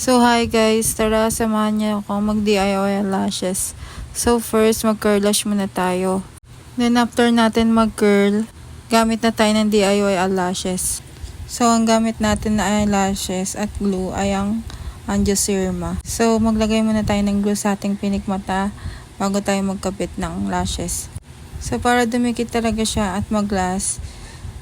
So hi guys, tara samahan niyo ako mag-DIY lashes. So first mag-curl lash muna tayo. Then after natin mag-curl, gamit na tayo ng DIY lashes. So ang gamit natin na eyelashes at glue ay ang Angiosperma. So maglagay muna tayo ng glue sa ating pinikmata bago tayo magkabit ng lashes. So para dumikit talaga siya at mag-last,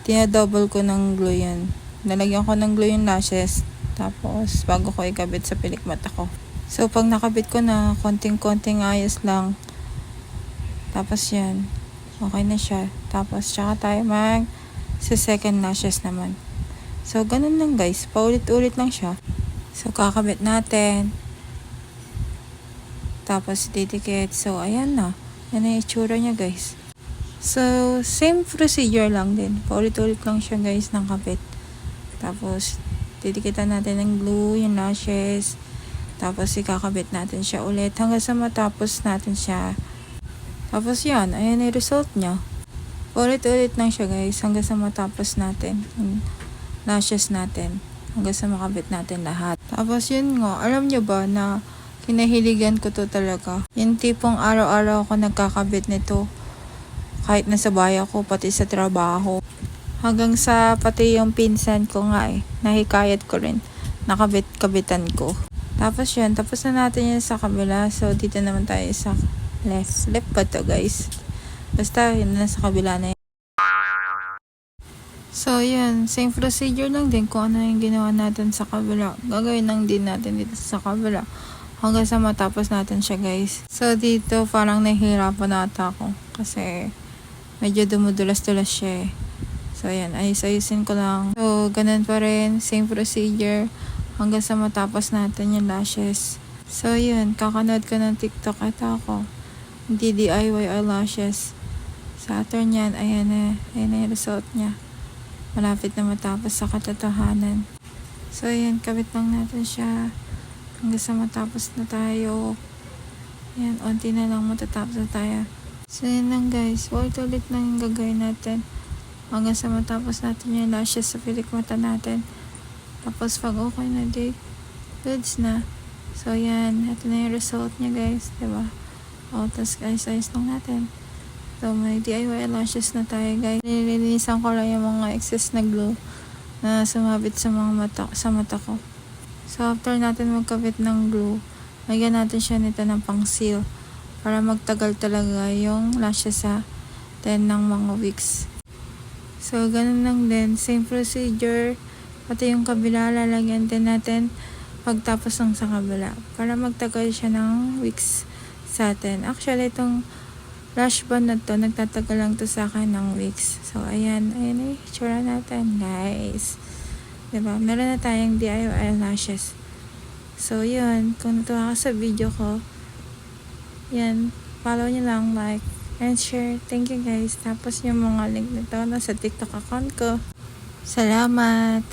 tinadouble ko ng glue yan. Nalagyan ko ng glue yung lashes. Tapos, bago ko ikabit sa pilikmata ko. So, pag nakabit ko na, konting-konting ayos lang. Tapos yan. Okay na siya. Tapos, tsaka tayo sa second lashes naman. So, ganun lang guys. Paulit-ulit lang siya. So, kakabit natin. Tapos, didikit. So, ayan na. Yan ang itsura niya guys. So, same procedure lang din. Paulit-ulit lang siya guys ng kabit. Tapos, didikitan natin ng glue, yung lashes. Tapos, ikakabit natin siya ulit hanggang sa matapos natin siya. Tapos, yan. Ayan yung result niya. Ulit-ulit lang siya guys hanggang sa matapos natin yung lashes natin. Hanggang sa makabit natin lahat. Tapos, yun nga. Alam nyo ba na kinahiligan ko to talaga? Yung tipong araw-araw ako nagkakabit nito. Kahit nasa bahay ako, pati sa trabaho. Hanggang sa pati yung pinsan ko nga nahikayat ko rin. Nakabit-kabitan ko. Tapos yun, tapos na natin yun sa kabila. So, dito naman tayo sa left. Left ba to guys? Basta, yun na sa kabila na yun. So, yun. Same procedure lang din kung ano yung ginawa natin sa kabila. Gagawin lang din natin dito sa kabila. Hanggang sa matapos natin siya guys. So, dito parang nahihirapan na ata ako. Kasi, medyo dumudulas-dulas siya So, ayan. Ayusin ko lang. So, ganun pa rin. Same procedure. Hanggang sa matapos natin yung lashes. So, yun. Kakanood ko ng TikTok. Ito ako. DIY eyelashes. Sa Saturn yan. Ayan na. Ayan na yung result niya. Malapit na matapos sa katotohanan. So, ayan. Kabit lang natin siya. Hanggang sa matapos na tayo. Ayan. Unti na lang matatapos na tayo. So, yun lang guys. Ulit lang yung gagawin natin. Hanggang sa matapos natin yung lashes sa pilikmata natin. Tapos pag okay na goods na. So yan, ito na yung result niya guys, diba? Tapos ayos lang natin. So may DIY lashes na tayo guys. Nililinisan ko lang yung mga excess na glue na sumabit sa mata ko. So after natin magkabit ng glue, lagyan natin siya nito ng pang seal para magtagal talaga yung lashes sa 10 ng mga weeks. So, ganun lang din. Same procedure. Pati yung kabila, lalagyan din natin pagtapos ng sa kabila. Para magtagal siya ng weeks sa atin. Actually, itong lash band na to, nagtatagal lang to sa akin ng weeks. So, ayan. Ayan tsura natin, guys. Diba? Meron na tayong DIY lashes. So, yun. Kung natuwa ka sa video ko, yan. Follow nyo lang, like, and share. Thank you guys. Tapos yung mga link nito nasa TikTok account ko. Salamat!